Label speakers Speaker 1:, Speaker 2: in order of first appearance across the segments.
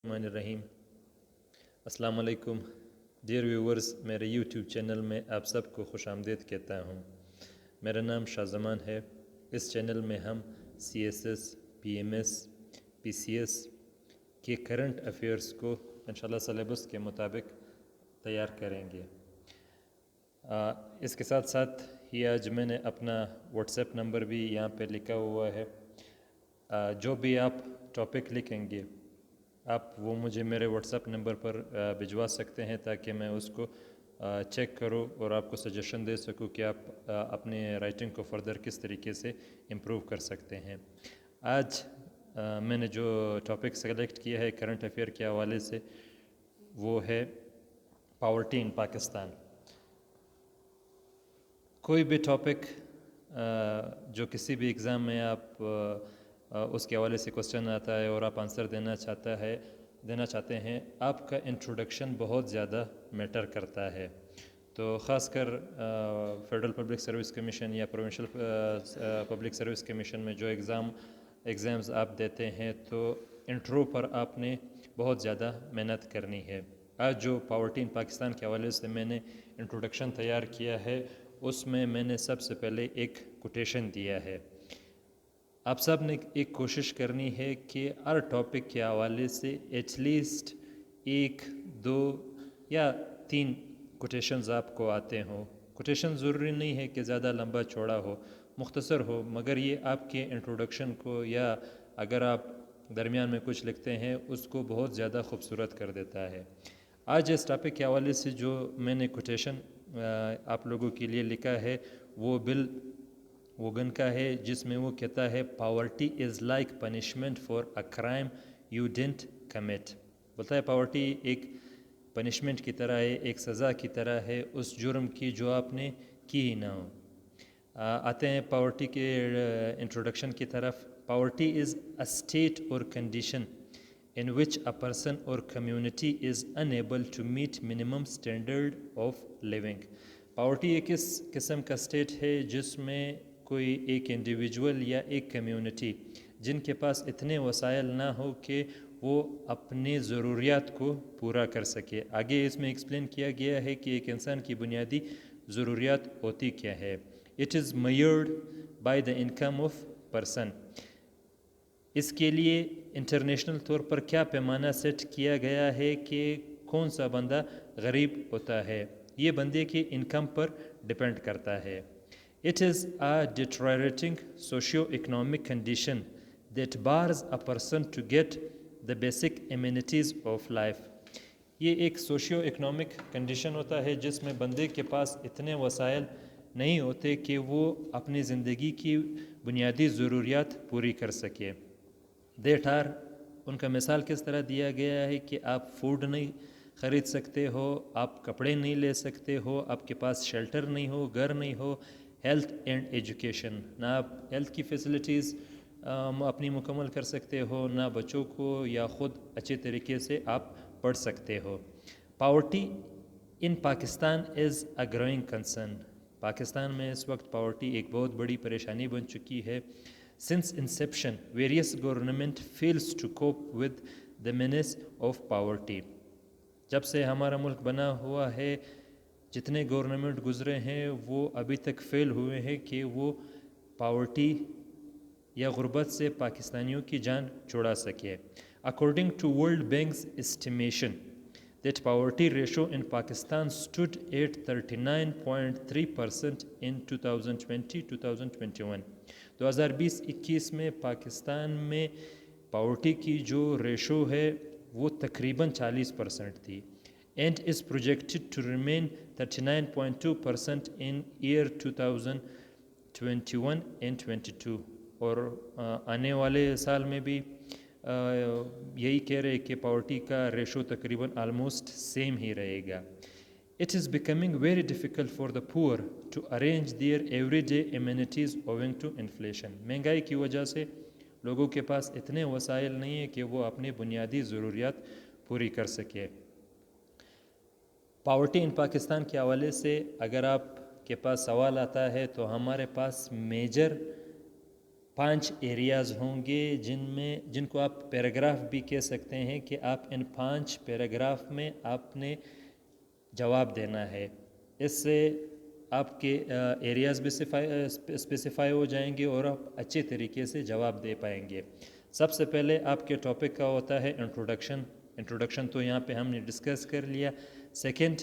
Speaker 1: الرحمن الرحیم۔ السلام علیکم ڈیئر ویورز، میرے یوٹیوب چینل میں آپ سب کو خوش آمدید کہتا ہوں۔ میرا نام شاہ زمان ہے۔ اس چینل میں ہم C S S, P M S, P C S کے کرنٹ افیئرس کو انشاءاللہ سلیبس کے مطابق تیار کریں گے۔ اس کے ساتھ ساتھ ہی آج میں نے اپنا واٹس ایپ نمبر بھی یہاں پہ لکھا ہوا ہے۔ جو بھی آپ ٹاپک لکھیں گے آپ وہ مجھے میرے واٹس ایپ نمبر پر بھجوا سکتے ہیں تاکہ میں اس کو چیک کروں اور آپ کو سجیشن دے سکوں کہ آپ اپنے رائٹنگ کو فردر کس طریقے سے امپروو کر سکتے ہیں۔ آج میں نے جو ٹاپک سلیکٹ کیا ہے کرنٹ افیئر کے حوالے سے وہ ہے پاورٹی ان پاکستان۔ کوئی بھی ٹاپک جو کسی بھی ایگزام میں آپ اس کے حوالے سے کوسچن آتا ہے اور آپ آنسر دینا چاہتے ہیں، آپ کا انٹروڈکشن بہت زیادہ میٹر کرتا ہے۔ تو خاص کر فیڈرل پبلک سروس کمیشن یا پروونشل پبلک سروس کمیشن میں جو ایگزامز آپ دیتے ہیں تو انٹرو پر آپ نے بہت زیادہ محنت کرنی ہے۔ آج جو پاورٹی ان پاکستان کے حوالے سے میں نے انٹروڈکشن تیار کیا ہے اس میں نے سب سے پہلے ایک کوٹیشن دیا ہے۔ آپ سب نے ایک کوشش کرنی ہے کہ ہر ٹاپک کے حوالے سے ایٹ لیسٹ 1، 2 یا 3 کوٹیشنز آپ کو آتے ہوں۔ کوٹیشن ضروری نہیں ہے کہ زیادہ لمبا چوڑا ہو، مختصر ہو، مگر یہ آپ کے انٹروڈکشن کو یا اگر آپ درمیان میں کچھ لکھتے ہیں اس کو بہت زیادہ خوبصورت کر دیتا ہے۔ آج اس ٹاپک کے حوالے سے جو میں نے کوٹیشن آپ لوگوں کے لیے لکھا ہے وہ بل ووگن کا ہے، جس میں وہ کہتا ہے poverty is like punishment for a crime you didn't commit. بولتا ہے پاورٹی ایک پنشمنٹ کی طرح ہے، ایک سزا کی طرح ہے اس جرم کی جو آپ نے کی ہی نہ ہو۔ آتے ہیں پاورٹی کے انٹروڈکشن کی طرف۔ پاورٹی از اے اسٹیٹ اور condition in which a person or community is unable to meet minimum standard of living۔ Poverty ایک اس قسم کا اسٹیٹ ہے جس میں کوئی ایک انڈیویجول یا ایک کمیونٹی جن کے پاس اتنے وسائل نہ ہو کہ وہ اپنے ضروریات کو پورا کر سکے۔ آگے اس میں ایکسپلین کیا گیا ہے کہ ایک انسان کی بنیادی ضروریات ہوتی کیا ہے۔ It is measured by the income of person۔ اس کے لیے انٹرنیشنل طور پر کیا پیمانہ سیٹ کیا گیا ہے کہ کون سا بندہ غریب ہوتا ہے، یہ بندے کے انکم پر ڈیپینڈ کرتا ہے۔ It is a deteriorating socio-economic condition that bars a person to get the basic amenities of life۔ یہ ایک سوشیو اکنامک کنڈیشن ہوتا ہے جس میں بندے کے پاس اتنے وسائل نہیں ہوتے کہ وہ اپنی زندگی کی بنیادی ضروریات پوری کر سکے۔ دیٹ آر، ان کا مثال کس طرح دیا گیا ہے کہ آپ فوڈ نہیں خرید سکتے ہو، آپ کپڑے نہیں لے سکتے ہو، آپ کے پاس شیلٹر نہیں ہو، گھر نہیں ہو، ہیلتھ اینڈ ایجوکیشن، نہ آپ ہیلتھ کی فیسلٹیز اپنی مکمل کر سکتے ہو، نہ بچوں کو یا خود اچھے طریقے سے آپ پڑھ سکتے ہو۔ Poverty in Pakistan is a growing concern. Pakistan میں اس وقت پاورٹی ایک بہت بڑی پریشانی بن چکی ہے۔ Since inception, various government fails to cope with the menace of poverty۔ جب سے ہمارا ملک بنا ہوا ہے جتنے گورنمنٹ گزرے ہیں وہ ابھی تک فیل ہوئے ہیں کہ وہ پاورٹی یا غربت سے پاکستانیوں کی جان چھڑا سکے۔ According to World Bank's estimation that poverty ratio in Pakistan stood at 39.3% in 2020-2021۔ 2020-21 میں پاکستان میں پاورٹی کی جو ریشو ہے وہ تقریباً 40% تھی، and is projected to remain 39.2% in year 2021 and 22۔ اور آنے والے سال میں بھی یہی کہہ رہے کہ پاورٹی کا ریشو تقریباً آلموسٹ سیم ہی رہے گا۔ It is becoming very difficult for the poor to arrange their everyday amenities owing to inflation۔ مہنگائی کی وجہ سے لوگوں کے پاس اتنے وسائل نہیں ہیں کہ وہ اپنی بنیادی ضروریات پوری کر سکے۔ پاورٹی ان پاکستان کے حوالے سے اگر آپ کے پاس سوال آتا ہے تو ہمارے پاس میجر 5 ایریاز ہوں گے جن کو آپ پیراگراف بھی کہہ سکتے ہیں کہ آپ ان 5 پیراگراف میں آپ نے جواب دینا ہے. اس سے آپ کے ایریاز بھی اسپیسیفائی ہو جائیں گے اور آپ اچھے طریقے سے جواب دے پائیں گے. سب سے پہلے آپ کے ٹاپک کا ہوتا ہے انٹروڈکشن تو یہاں پہ ہم نے ڈسکس کر لیا. سیکنڈ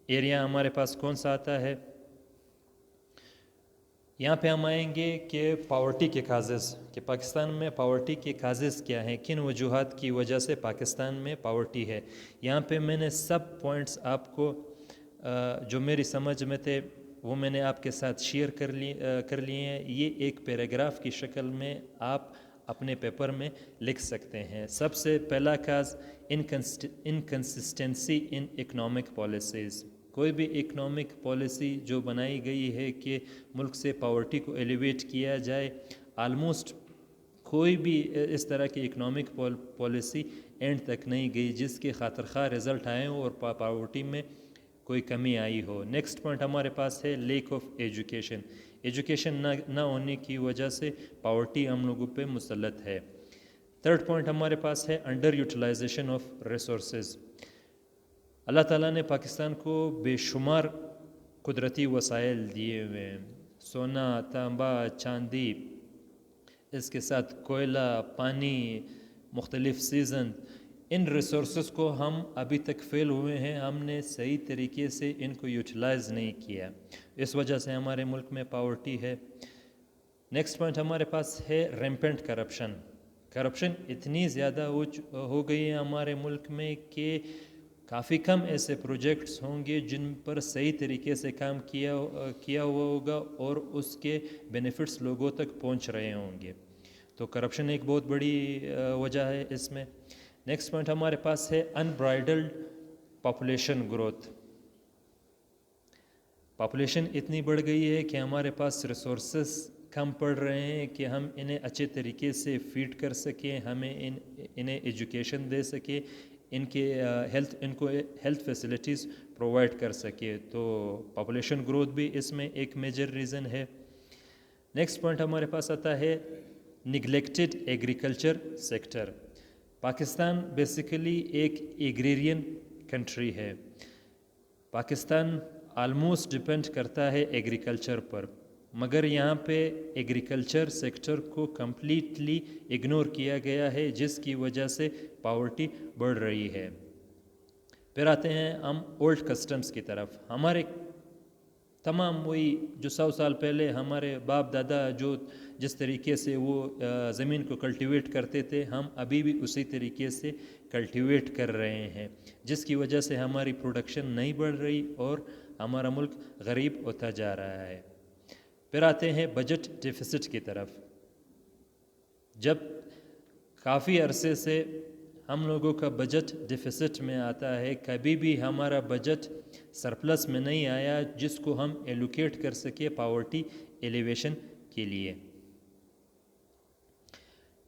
Speaker 1: ایریا ہمارے پاس کون سا آتا ہے؟ یہاں پہ ہم آئیں گے کہ پاورٹی کے کازز، کہ پاکستان میں پاورٹی کے کازز کیا ہیں، کن وجوہات کی وجہ سے پاکستان میں پاورٹی ہے. یہاں پہ میں نے سب پوائنٹس آپ کو جو میری سمجھ میں تھے وہ میں نے آپ کے ساتھ شیئر کر لیے ہیں. یہ ایک پیراگراف کی شکل میں آپ اپنے پیپر میں لکھ سکتے ہیں. سب سے پہلا کاز انکنسسٹنسی ان اکنامک پالیسیز. کوئی بھی اکنامک پالیسی جو بنائی گئی ہے کہ ملک سے پاورٹی کو ایلیویٹ کیا جائے، آلموسٹ کوئی بھی اس طرح کی اکنامک پالیسی اینڈ تک نہیں گئی جس کے خاطر خواہ رزلٹ آئے ہوں اور پاورٹی میں کوئی کمی آئی ہو. نیکسٹ پوائنٹ ہمارے پاس ہے لیک آف ایجوکیشن نہ ہونے کی وجہ سے پاورٹی ہم لوگوں پہ مسلط ہے. تھرڈ پوائنٹ ہمارے پاس ہے انڈر یوٹیلائزیشن آف ریسورسز. اللہ تعالیٰ نے پاکستان کو بے شمار قدرتی وسائل دیے ہوئے ہیں، سونا، تانبا، چاندی، اس کے ساتھ کوئلہ، پانی، مختلف سیزن. ان ریسورسز کو ہم ابھی تک فیل ہوئے ہیں، ہم نے صحیح طریقے سے ان کو یوٹیلائز نہیں کیا، اس وجہ سے ہمارے ملک میں پاورٹی ہے. نیکسٹ پوائنٹ ہمارے پاس ہے ریمپنٹ کرپشن اتنی زیادہ ہو گئی ہے ہمارے ملک میں کہ کافی کم ایسے پروجیکٹس ہوں گے جن پر صحیح طریقے سے کام کیا ہوا ہوگا اور اس کے بینیفٹس لوگوں تک پہنچ رہے ہوں گے. تو کرپشن ایک بہت بڑی وجہ ہے اس میں. نیکسٹ پوائنٹ ہمارے پاس ہے انبرائڈلڈ پاپولیشن گروتھ. پاپولیشن اتنی بڑھ گئی ہے کہ ہمارے پاس ریسورسز کم پڑ رہے ہیں کہ ہم انہیں اچھے طریقے سے فیڈ کر سکیں، ہمیں انہیں ایجوکیشن دے سکیں، ان کو ہیلتھ فیسلٹیز پرووائڈ کر سکے. تو پاپولیشن گروتھ بھی اس میں ایک میجر ریزن ہے. نیکسٹ پوائنٹ ہمارے پاس آتا ہے neglected agriculture sector. Pakistan basically ایک ایگریرین کنٹری ہے. پاکستان آلموسٹ ڈپینڈ کرتا ہے ایگریکلچر پر، مگر یہاں پہ ایگریکلچر سیکٹر کو کمپلیٹلی اگنور کیا گیا ہے جس کی وجہ سے پاورٹی بڑھ رہی ہے. پھر آتے ہیں ہم اولڈ کسٹمز کی طرف. ہمارے تمام وہی جو 100 سال پہلے ہمارے باپ دادا جو جس طریقے سے وہ زمین کو کلٹیویٹ کرتے تھے، ہم ابھی بھی اسی طریقے سے کلٹیویٹ کر رہے ہیں جس کی وجہ سے ہماری پروڈکشن نہیں بڑھ رہی اور ہمارا ملک غریب ہوتا جا رہا ہے. پھر آتے ہیں بجٹ ڈیفیسٹ کی طرف. جب کافی عرصے سے ہم لوگوں کا بجٹ ڈیفیسٹ میں آتا ہے، کبھی بھی ہمارا بجٹ سرپلس میں نہیں آیا جس کو ہم ایلوکیٹ کر سکے پاورٹی ایلیویشن کے لیے.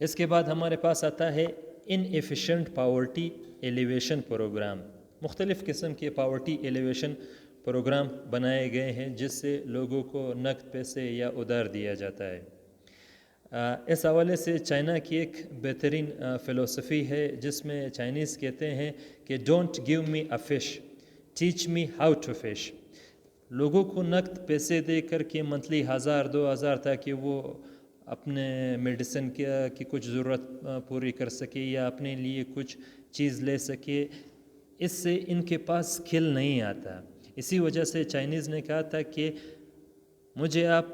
Speaker 1: اس کے بعد ہمارے پاس آتا ہے ان ایفیشینٹ پاورٹی ایلیویشن پروگرام. مختلف قسم کے پاورٹی ایلیویشن پروگرام بنائے گئے ہیں جس سے لوگوں کو نقد پیسے یا ادھار دیا جاتا ہے. اس حوالے سے چائنا کی ایک بہترین فلسفی ہے جس میں چائنیز کہتے ہیں کہ don't give me a fish, teach me how to fish. لوگوں کو نقد پیسے دے کر کے منتھلی 1000-2000 تاکہ وہ اپنے میڈیسن کی کچھ ضرورت پوری کر سکے یا اپنے لیے کچھ چیز لے سکے، اس سے ان کے پاس اسکل نہیں آتا. اسی وجہ سے چائنیز نے کہا تھا کہ مجھے آپ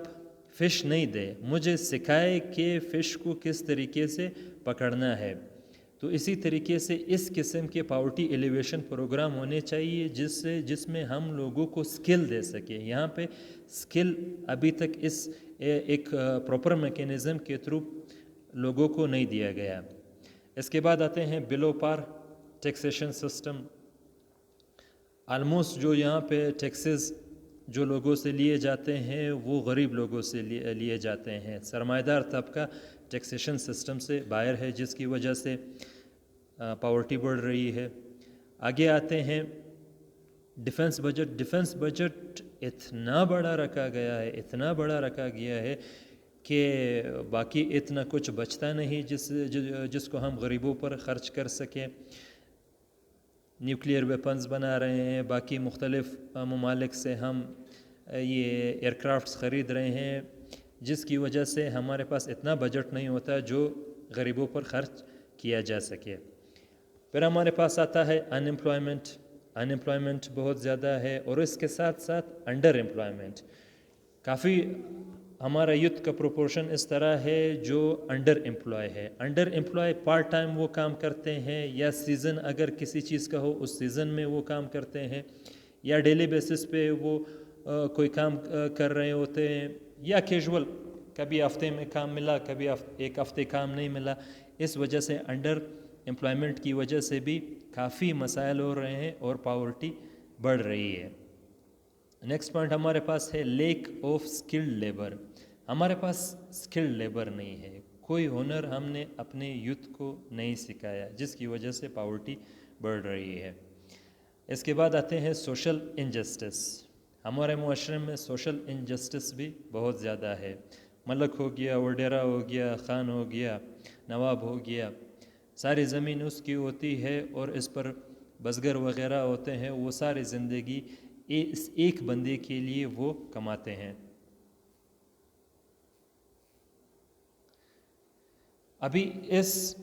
Speaker 1: فش نہیں دے، مجھے سکھائے کہ فش کو کس طریقے سے پکڑنا ہے. تو اسی طریقے سے اس قسم کے پاورٹی ایلیویشن پروگرام ہونے چاہیے جس میں ہم لوگوں کو سکل دے سکیں. یہاں پہ سکل ابھی تک اس ایک پراپر میکینزم کے تھرو لوگوں کو نہیں دیا گیا. اس کے بعد آتے ہیں بلو پار ٹیکسیشن سسٹم. آلموسٹ جو یہاں پہ ٹیکسز جو لوگوں سے لیے جاتے ہیں وہ غریب لوگوں سے لیے جاتے ہیں. سرمایہ دار طبقہ ٹیکسیشن سسٹم سے باہر ہے جس کی وجہ سے پاورٹی بڑھ رہی ہے. آگے آتے ہیں ڈیفنس بجٹ. ڈیفنس بجٹ اتنا بڑا رکھا گیا ہے کہ باقی اتنا کچھ بچتا نہیں جس کو ہم غریبوں پر خرچ کر سکیں. نیوکلیئر ویپنز بنا رہے ہیں, باقی مختلف ممالک سے ہم یہ ایئر کرافٹس خرید رہے ہیں, جس کی وجہ سے ہمارے پاس اتنا بجٹ نہیں ہوتا جو غریبوں پر خرچ کیا جا سکے. پھر ہمارے پاس آتا ہے انمپلائمنٹ بہت زیادہ ہے, اور اس کے ساتھ ساتھ انڈر امپلائمنٹ. کافی ہمارا یوتھ کا پروپورشن اس طرح ہے جو انڈر امپلائی ہے. انڈر امپلائی پارٹ ٹائم وہ کام کرتے ہیں, یا سیزن اگر کسی چیز کا ہو اس سیزن میں وہ کام کرتے ہیں, یا ڈیلی بیسس پہ وہ کوئی کام کر رہے ہوتے ہیں, یا کیجول کبھی ہفتے میں کام ملا, کبھی ایک ہفتے کام نہیں ملا. اس وجہ سے انڈر امپلائمنٹ کی وجہ سے بھی کافی مسائل ہو رہے ہیں اور پاورٹی بڑھ رہی ہے. نیکسٹ پوائنٹ ہمارے پاس ہے لیک آف اسکلڈ لیبر. ہمارے پاس اسکلڈ لیبر نہیں ہے, کوئی ہنر ہم نے اپنے یوتھ کو نہیں سکھایا, جس کی وجہ سے پاورٹی بڑھ رہی ہے. اس کے بعد آتے ہیں سوشل انجسٹس. ہمارے معاشرے میں سوشل انجسٹس بھی بہت زیادہ ہے. ملک ہو گیا, وڈیرا ہو گیا, خان ہو گیا, نواب ہو گیا, ساری زمین اس کی ہوتی ہے اور اس پر بزگر وغیرہ ہوتے ہیں. وہ ساری زندگی اس ایک بندے کے لیے وہ کماتے ہیں. ابھی اس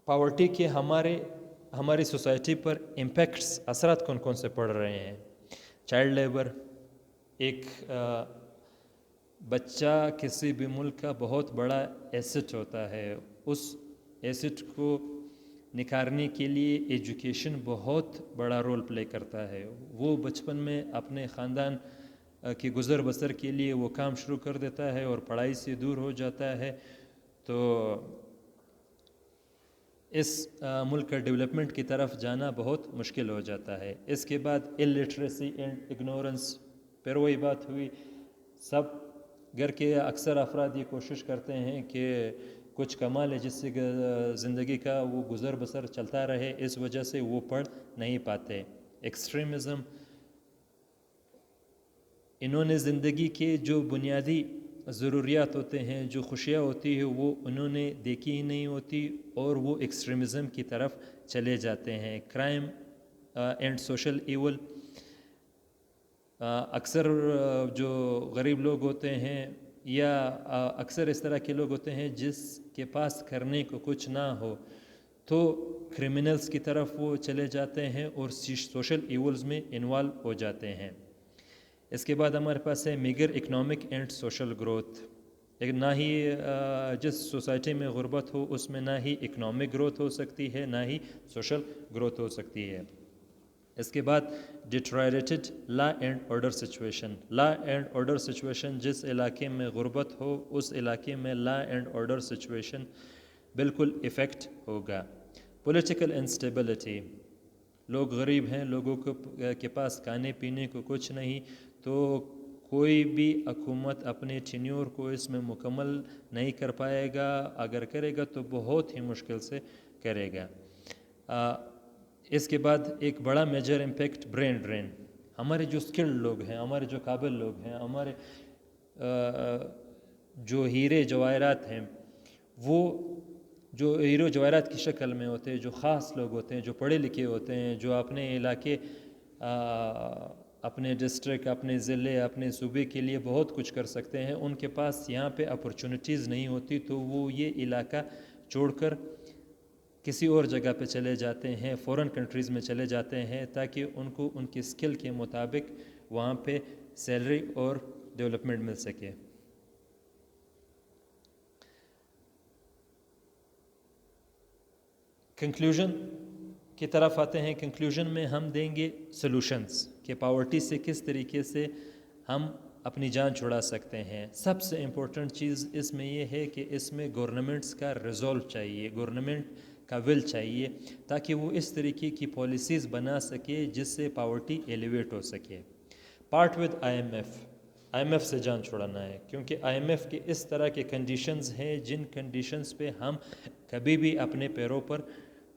Speaker 1: پاورٹی کے ہماری سوسائٹی پر امپیکٹس اثرات کون کون سے پڑ رہے ہیں. Child labour. ایک بچہ کسی بھی ملک کا بہت بڑا ایسٹ ہوتا ہے. اس ایسٹ کو نکھارنے کے لیے ایجوکیشن بہت بڑا رول پلے کرتا ہے. وہ بچپن میں اپنے خاندان کی گزر بسر کے لیے وہ کام شروع کر دیتا ہے اور پڑھائی سے دور ہو جاتا ہے, تو اس ملک کا ڈیولپمنٹ کی طرف جانا بہت مشکل ہو جاتا ہے. اس کے بعد الٹریسی اینڈ اگنورنس. پھر وہی بات ہوئی, سب گھر کے اکثر افراد یہ کوشش کرتے ہیں کہ کچھ کما لے جس سے زندگی کا وہ گزر بسر چلتا رہے, اس وجہ سے وہ پڑھ نہیں پاتے. ایکسٹریمزم. انہوں نے زندگی کے جو بنیادی ضروریات ہوتے ہیں, جو خوشیاں ہوتی ہیں, وہ انہوں نے دیکھی ہی نہیں ہوتی, اور وہ ایکسٹریمزم کی طرف چلے جاتے ہیں. Crime and social evil. اکثر جو غریب لوگ ہوتے ہیں یا اکثر اس طرح کے لوگ ہوتے ہیں جس کے پاس کرنے کو کچھ نہ ہو, تو کرمنلز کی طرف وہ چلے جاتے ہیں اور سوشل ایولز میں انوالو ہو جاتے ہیں. اس کے بعد ہمارے پاس ہے meagre economic and social growth. نہ ہی جس سوسائٹی میں غربت ہو اس میں نہ ہی اکنامک گروتھ ہو سکتی ہے, نہ ہی سوشل گروتھ ہو سکتی ہے. اس کے بعد deteriorated law and order situation. Law and order situation, جس علاقے میں غربت ہو اس علاقے میں لا اینڈ آرڈر سچویشن بالکل افیکٹ ہوگا. Political instability. لوگ غریب ہیں, لوگوں کے پاس کھانے پینے کو کچھ نہیں, تو کوئی بھی حکومت اپنے ٹینیور کو اس میں مکمل نہیں کر پائے گا. اگر کرے گا تو بہت ہی مشکل سے کرے گا. اس کے بعد ایک بڑا میجر امپیکٹ برین ڈرین. ہمارے جو اسکلڈ لوگ ہیں, ہمارے جو قابل لوگ ہیں, ہمارے جو ہیرے جواہرات ہیں, وہ جو ہیرو جواہرات کی شکل میں ہوتے ہیں, جو خاص لوگ ہوتے ہیں, جو پڑھے لکھے ہوتے ہیں, جو اپنے علاقے, اپنے ڈسٹرکٹ, اپنے ضلع, اپنے صوبے کے لیے بہت کچھ کر سکتے ہیں, ان کے پاس یہاں پہ اپرچونٹیز نہیں ہوتی, تو وہ یہ علاقہ چھوڑ کر کسی اور جگہ پہ چلے جاتے ہیں, فورن کنٹریز میں چلے جاتے ہیں, تاکہ ان کو ان کی اسکل کے مطابق وہاں پہ سیلری اور ڈیولپمنٹ مل سکے. کنکلوژن کی طرف آتے ہیں. کنکلوژن میں ہم دیں گے سلوشنز کہ پاورٹی سے کس طریقے سے ہم اپنی جان چھڑا سکتے ہیں. سب سے امپورٹنٹ چیز اس میں یہ ہے کہ اس میں گورنمنٹس کا ریزولو چاہیے, گورنمنٹ کا ول چاہیے, تاکہ وہ اس طریقے کی پالیسیز بنا سکے جس سے پاورٹی ایلیویٹ ہو سکے. Part with I M F سے جان چھڑانا ہے, کیونکہ آئی ایم ایف کے اس طرح کے کنڈیشنز ہیں جن کنڈیشنز پہ ہم کبھی بھی اپنے پیروں پر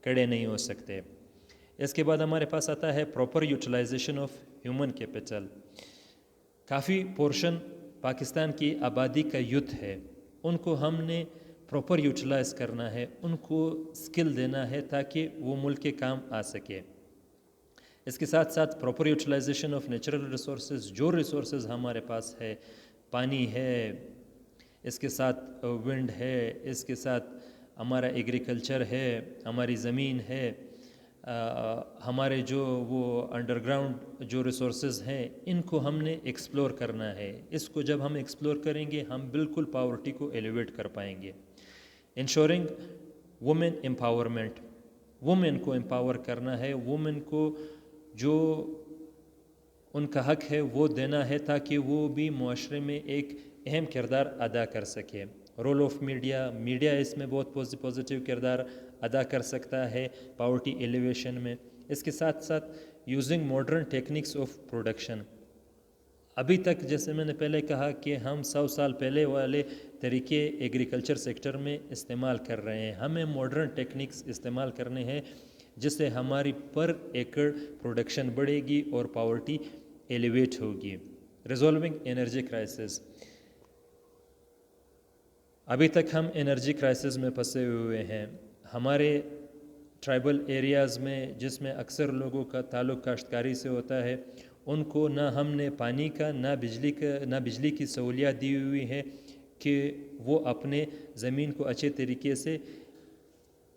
Speaker 1: کھڑے نہیں ہو سکتے. اس کے بعد ہمارے پاس آتا ہے proper utilization of human capital. کافی پورشن پاکستان کی آبادی کا یوتھ ہے، ان کو ہم نے پراپر یوٹیلائز کرنا ہے، ان کو سکل دینا ہے تاکہ وہ ملک کے کام آ سکے۔ اس کے ساتھ ساتھ proper utilization of natural resources, جو ریسورسز ہمارے پاس ہے، پانی ہے، اس کے ساتھ ونڈ ہے، اس کے ساتھ ہمارا ایگریکلچر ہے، ہماری زمین ہے، ہمارے جو وہ انڈر گراؤنڈ جو ریسورسز ہیں، ان کو ہم نے ایکسپلور کرنا ہے۔ اس کو جب ہم ایکسپلور کریں گے ہم بالکل پاورٹی کو ایلیویٹ کر پائیں گے۔ انشورنگ وومن امپاورمنٹ، وومن کو امپاور کرنا ہے، وومن کو جو ان کا حق ہے وہ دینا ہے تاکہ وہ بھی معاشرے میں ایک اہم کردار ادا کر سکے۔ رول آف میڈیا، میڈیا اس میں بہت پازیٹیو کردار ادا کر سکتا ہے پاورٹی ایلیویشن میں۔ اس کے ساتھ ساتھ using modern techniques of production, ابھی تک جیسے میں نے پہلے کہا کہ ہم 100 سال پہلے والے طریقے ایگریکلچر سیکٹر میں استعمال کر رہے ہیں، ہمیں ماڈرن ٹیکنیکس استعمال کرنے ہیں جس سے ہماری پر ایکڑ پروڈکشن بڑھے گی اور پاورٹی ایلیویٹ ہوگی۔ ریزولونگ انرجی کرائسس، ابھی تک ہم انرجی کرائسس میں پھنسے ہوئے ہیں۔ ہمارے ٹرائبل ایریاز میں جس میں اکثر لوگوں کا تعلق کاشتکاری سے ہوتا ہے، ان کو نہ ہم نے پانی کا نہ بجلی کی سہولیات دی ہوئی ہے کہ وہ اپنے زمین کو اچھے طریقے سے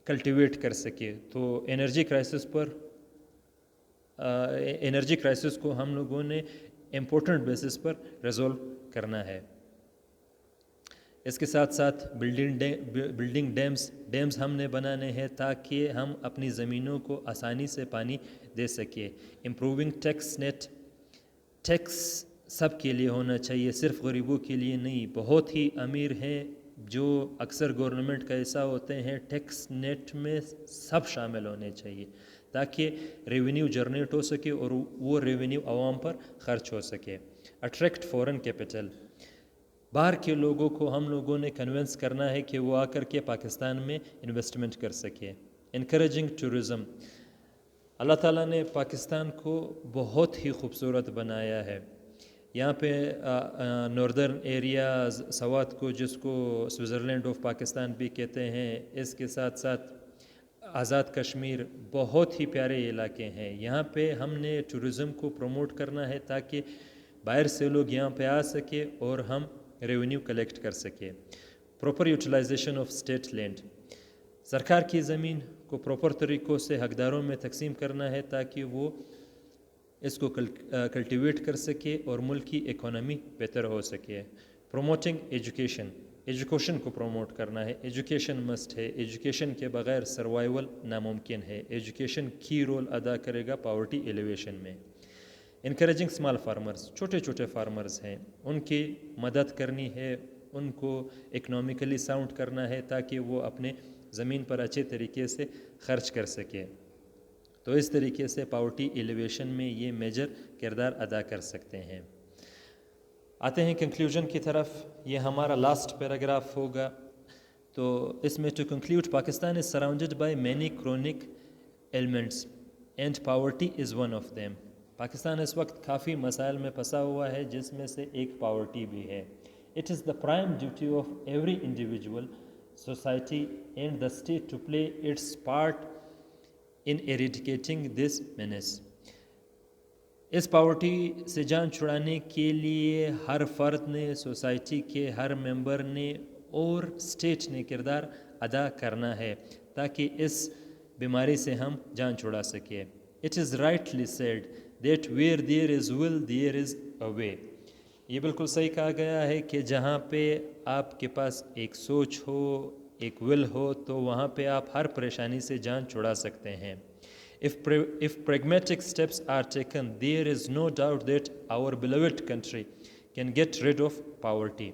Speaker 1: کلٹیویٹ کر سکے۔ تو انرجی کرائسس کو ہم لوگوں نے امپورٹنٹ بیسس پر ریزولو کرنا ہے۔ اس کے ساتھ ساتھ بلڈنگ ڈیمز ہم نے بنانے ہیں تاکہ ہم اپنی زمینوں کو آسانی سے پانی دے سکیں۔ امپروونگ ٹیکس نیٹ، ٹیکس سب کے لیے ہونا چاہیے، صرف غریبوں کے لیے نہیں۔ بہت ہی امیر ہیں جو اکثر گورنمنٹ کا حصہ ہوتے ہیں، ٹیکس نیٹ میں سب شامل ہونے چاہیے تاکہ ریونیو جنریٹ ہو سکے اور وہ ریونیو عوام پر خرچ ہو سکے۔ اٹریکٹ فورن کیپٹل، باہر کے لوگوں کو ہم لوگوں نے کنونس کرنا ہے کہ وہ آ کر کے پاکستان میں انویسٹمنٹ کر سکے۔ انکریجنگ ٹورزم، اللہ تعالیٰ نے پاکستان کو بہت ہی خوبصورت بنایا ہے۔ یہاں پہ ناردرن ایریاز، سوات کو جس کو سوئٹزرلینڈ آف پاکستان بھی کہتے ہیں، اس کے ساتھ ساتھ آزاد کشمیر، بہت ہی پیارے علاقے ہیں۔ یہاں پہ ہم نے ٹورزم کو پروموٹ کرنا ہے تاکہ باہر سے لوگ یہاں پہ آ سکے اور ہم ریونیو کلیکٹ کر سکے۔ Proper utilization of state land, سرکار کی زمین کو پراپر طریقوں سے حقداروں میں تقسیم کرنا ہے تاکہ وہ اس کو کلٹیویٹ کر سکے اور ملک کی اکانومی بہتر ہو سکے۔ پروموٹنگ ایجوکیشن، ایجوکیشن کو پروموٹ کرنا ہے، ایجوکیشن مسٹ ہے، ایجوکیشن کے بغیر سروائیول ناممکن ہے، ایجوکیشن کی رول ادا کرے گا پاورٹی ایلیویشن میں۔ انکریجنگ اسمال فارمرز، چھوٹے چھوٹے فارمرز ہیں، ان کی مدد کرنی ہے، ان کو اکنامکلی ساؤنڈ کرنا ہے تاکہ وہ اپنے زمین پر اچھے طریقے سے خرچ کر سکے۔ تو اس طریقے سے پاورٹی ایلیویشن میں یہ میجر کردار ادا کر سکتے ہیں۔ آتے ہیں کنکلیوژن کی طرف، یہ ہمارا لاسٹ پیراگراف ہوگا۔ تو اس میں to conclude, Pakistan is surrounded by many chronic elements and poverty is one of them. Pakistan اس وقت کافی مسائل میں پھنسا ہوا ہے جس میں سے ایک پاورٹی بھی ہے۔ It is the prime duty of every individual, society and the state to play its part in eradicating this menace. اس پاورٹی سے جان چھڑانے کے لیے ہر فرد نے، سوسائٹی کے ہر ممبر نے اور اسٹیٹ نے کردار ادا کرنا ہے تاکہ اس بیماری سے ہم جان چھڑا سکیں۔ It is rightly said that where there is will there is a way, یہ بالکل صحیح کہا گیا ہے کہ جہاں پہ آپ کے پاس ایک سوچ ہو، ایک ول ہو، تو وہاں پہ آپ ہر پریشانی سے جان چھڑا سکتے ہیں۔ If pragmatic steps are taken, there is no doubt that our beloved country can get rid of poverty.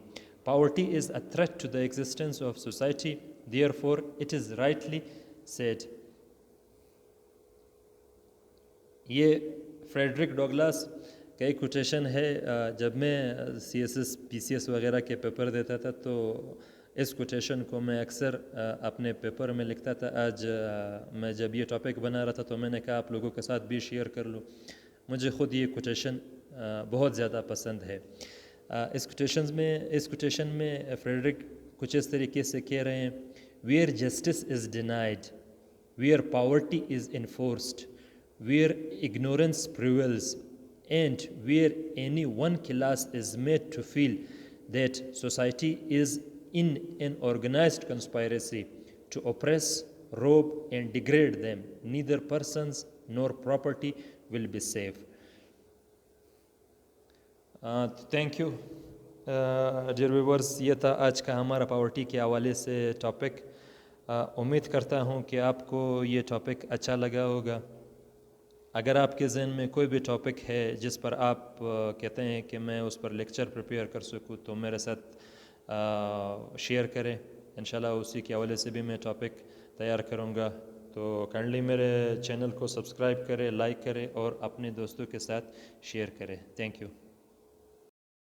Speaker 1: Poverty is a threat to the existence of society. Therefore, it is rightly said. یہ Frederick ڈوگلاس کا ایک quotation ہے۔ جب میں CSS PCS وغیرہ کے paper دیتا تھا تو اس کوٹیشن کو میں اکثر اپنے پیپر میں لکھتا تھا۔ آج میں جب یہ ٹاپک بنا رہا تھا تو میں نے کہا آپ لوگوں کے ساتھ بھی شیئر کر لوں، مجھے خود یہ کوٹیشن بہت زیادہ پسند ہے۔ اس کوٹیشن میں فریڈرک کچھ اس طریقے سے کہہ رہے ہیں: where justice is denied, where poverty is enforced, where ignorance prevails, and where any one class is made to feel that society is in an organized conspiracy to oppress, rob, and degrade them, neither persons nor property will be safe. Thank you. Dear viewers, یہ تھا آج کا ہمارا poverty کے حوالے سے topic. امید کرتا ہوں کہ آپ کو یہ ٹاپک اچھا لگا ہوگا. اگر آپ کے ذہن میں کوئی بھی ٹاپک ہے جس پر آپ کہتے ہیں کہ میں اس پر لیکچر پریپیئر کر سکوں تو میرے ساتھ شیئر کریں. انشاءاللہ اسی کے حوالے سے بھی میں ٹاپک تیار کروں گا. تو کائنڈلی میرے چینل کو سبسکرائب کریں، لائک کریں اور اپنے دوستوں کے ساتھ شیئر کریں. Thank you.